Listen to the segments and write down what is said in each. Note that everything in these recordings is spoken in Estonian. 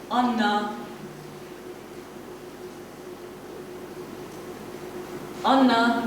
Anna. Anna.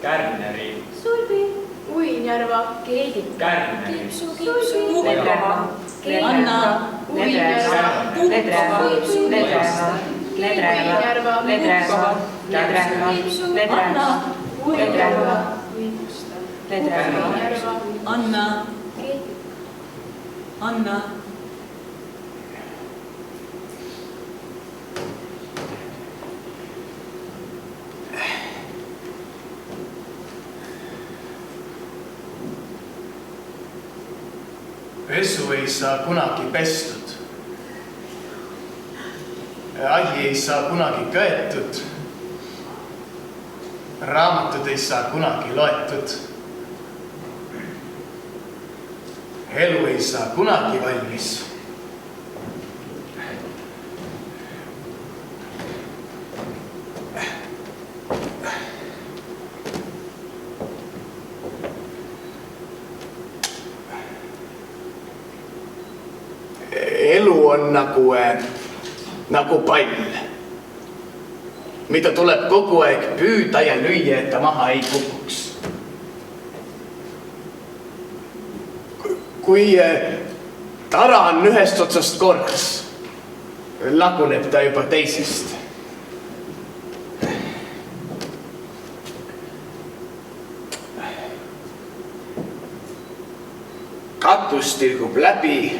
Kärneri. Sulbi. Uinjärva. Keedi. Kärneri. Kipsu. Ledreva. Anna. Uinjärva. Ledreva. Ledreva. Uinjärva. Ledreva. Ledreva. Ledreva. Uinjärva. Ledreva. Anna. Anna. Pesu ei saa kunagi pestud. Ahi ei saa kunagi köetud. Raamatud ei saa kunagi loetud. Elu ei saa kunagi valmis. Elu on nagu pall, mida tuleb kogu aeg püüda ja lüüa, et ta maha ei kukuks. Kui tara on ühest otsast korras, laguneb ta juba teisest. Katus tilgub läbi,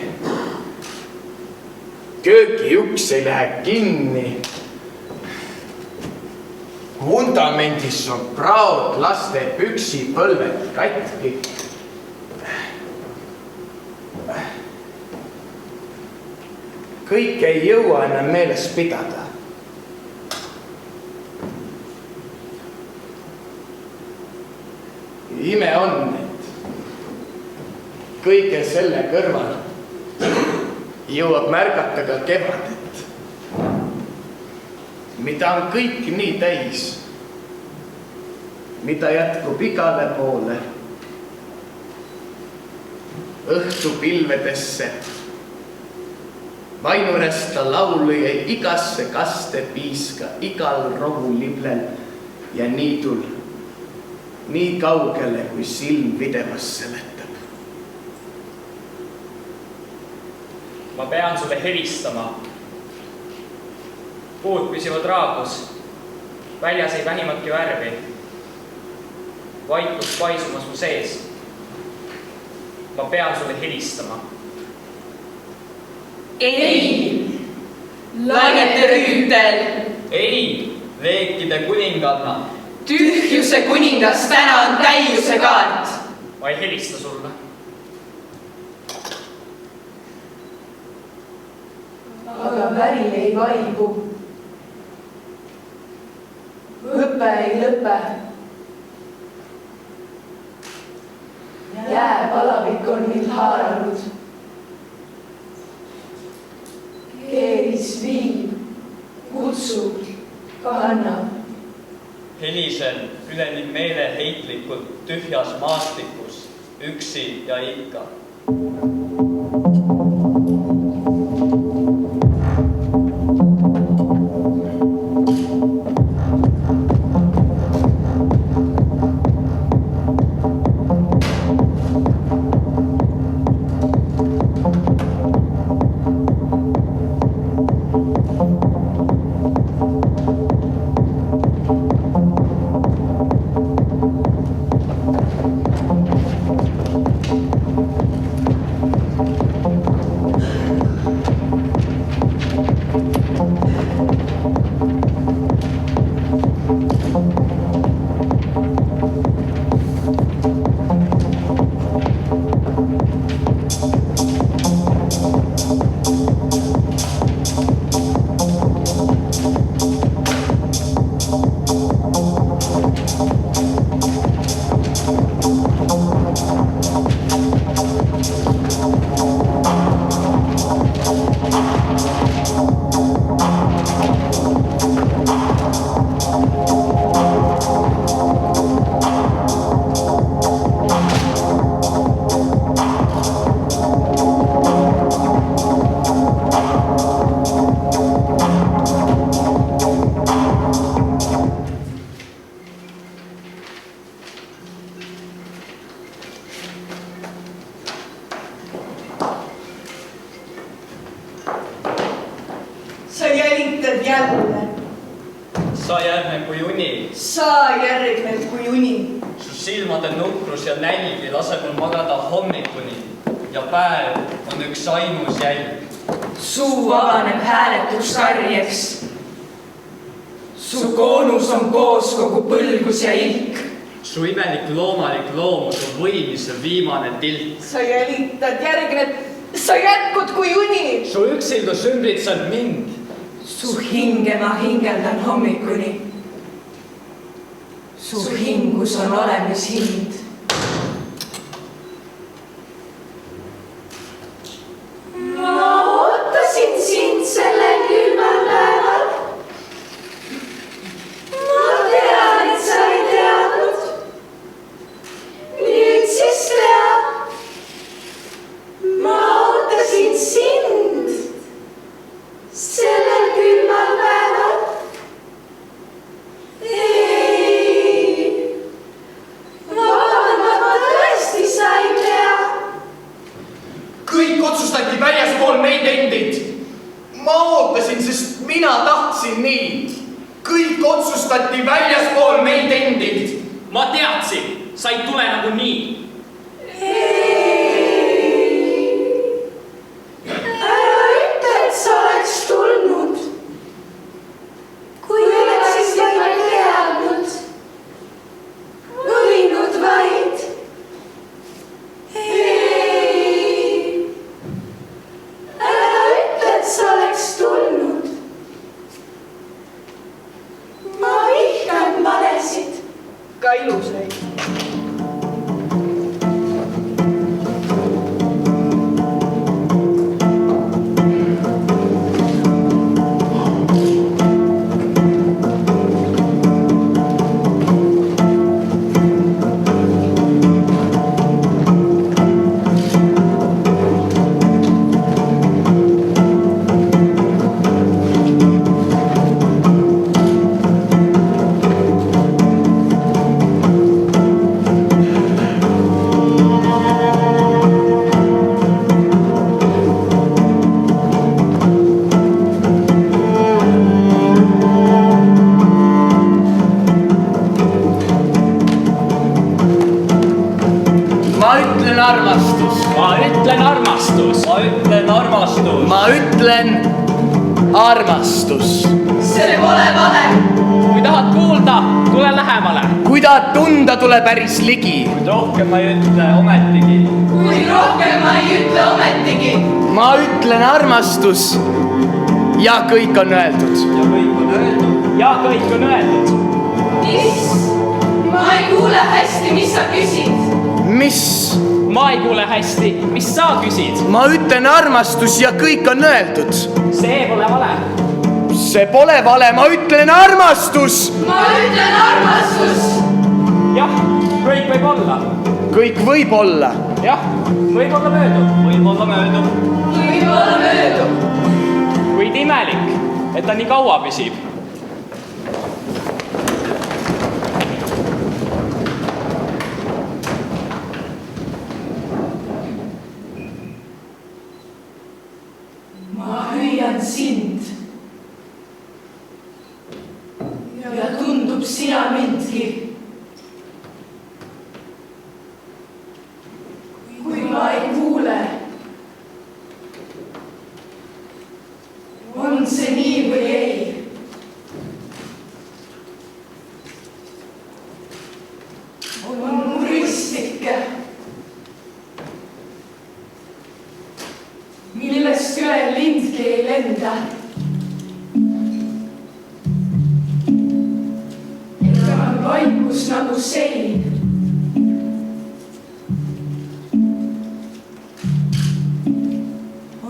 köögiuks ei lähe kinni. Vundamendis on praod, laste püksipõlved katki. Kõik ei jõua enam meeles pidada. Ime on, et kõige selle kõrval jõuab märgata ka kevadet, mida on kõik nii täis, mida jätkub igale poole, õhtu pilvedesse, vainuresta laulu jäi igasse kaste piiska, igal rohuliblel ja niidul, nii kaugele, kui silm videmas seletab. Ma pean sulle helistama. Puud püsivad raagus. Väljas ei vähimatki värvi. Vaikus paisumas mu sees. Ma pean sulle helistama. Ei! Lainete rüütel! Ei! Leekide kuninganna! Tühjuse kuningas täna on täiuse kaart! Ma ei helista sulle. Aga värin ei vaibu. Õpe ei lõpe. Jääpalavik on mind haaranud. Keeris viib, kutsub, kannab. Helisen üleni meele heitlikult tühjas maastikus, üksi ja ikka. ütled jälle. Sa järgned kui uni. Sa järgned kui uni. Su silmade nukrus ja nälg ei lase mul magada hommikuni ja päev on üks ainus jälg. Suu vabaneb hääletuks karjeks. Su koonus on koos kogu põlgus ja ilk. Su imelik loomalik loomus on võimise viimane tilk. Sa jälitad, järgned, sa jätkud kui uni. Su üksildus ümbritseb mind. Su hinge ma hingeldan hommikuni. Su hingus on olemis hind. Ma ootasin sind sellel külmal päeval. Ma tean, et sa ei teadnud. Nüüd siis tead. Ma ootasin sind sellel külmal päeval. Ei, vabandab, ma tõesti sain tea. Kõik otsustati väljaspool meid endid. Ma ootasin, sest mina tahtsin nii. Kõik otsustati väljaspool meid endid. Ma teadsin, sa ei tule nagu nii. Ära ütle, et sa oleks tulnud. Kui oleksid vaid teadnud. Võinud vaid. Ei. Ära ütle, et sa oleks tulnud. Ma vihkan valesid. Ka ilusaid. Ma ütlen armastus. See pole vale. Kui tahad kuulda, tule lähemale. Kui tahad tunda, tule päris ligi. Kuid rohkem ma ei ütle ometigi. Kui rohkem ma ei ütle ometigi. Ma ütlen armastus ja kõik on öeldud. Ja kõik on öeldud. Ja kõik on öeldud. Mis? Ma ei kuule hästi, mis sa küsid. Mis? Ma ei kuule hästi, mis sa küsid. Ma ütlen armastus ja kõik on öeldud. See pole vale. See pole vale, ma ütlen armastus. Ma ütlen armastus. Jah, kõik võib olla. Kõik võib olla. Jah, võib olla möödub. Võib olla möödub. Võib olla möödub. Kuid imelik, et ta nii kaua püsib. Ma hüüan sind. Ja tundub sina mindki. Kui ma ei kuule, on see nii või ei? On muristikke, millest üle lindki ei lenda. Ega on vaikus nagu sein.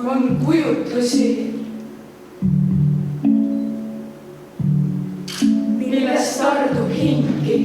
On kujutlusi, millest tardub hingi.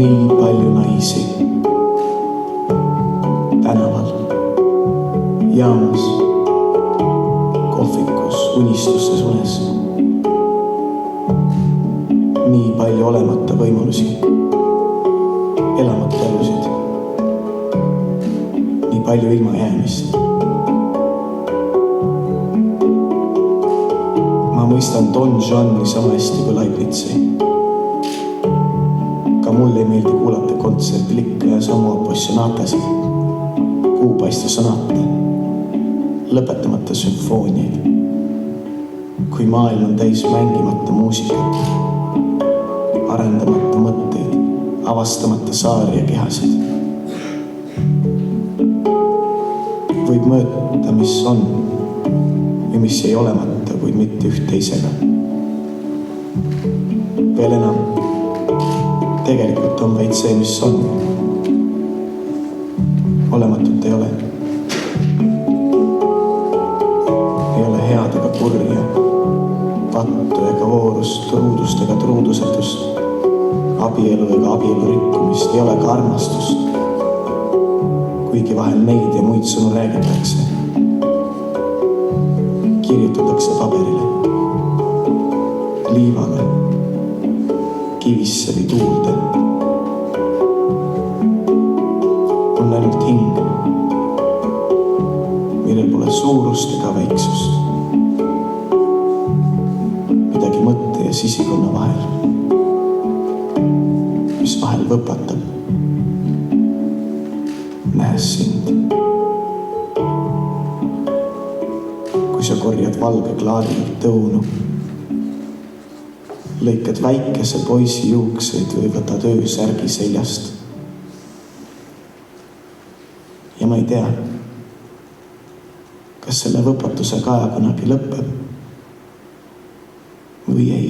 nii palju naisi. Tänaval, jaamas, kohvikus, unistustes unes. Nii palju olemata võimalusi, elamata elusid. Nii palju ilmajäämist. Ma mõistan Don Juani sama hästi kui Leibnizi. Ka mulle ei meeldi kuulata kontsertlikke ja samu apassionaatasid, kuupaistu sonate, lõpetamata sümfooniaid. Kui maailm on täis mängimata muusikat, arendamata mõtteid, avastamata saari ja kehasid. Võib mõõta, mis on ja mis ei olemata, kuid mitte üht teisega. Veel enam, tegelikult on vaid see, mis on. Olematut ei ole. Ei ole head ega kurja, pattu ega voorust, truudust ega truudusetust, abielu ega abielu rikkumist, ei ole ka armastust. Kuigi vahel neid ja muid sõnu räägitakse, kirjutatakse paberile, liivaga, kivisse või tuulde. On ainult hing, millel pole suurust ega väiksust. Midagi mõtte ja sisikonna vahel, mis vahel võpatab, näes sind. Kui sa korjad valge klaarilt tõunu, lõikad väikese poisi juukseid või võtad öösärgi seljast. Ja ma ei tea, kas selle võpatuse kaja kunagi lõpeb või ei.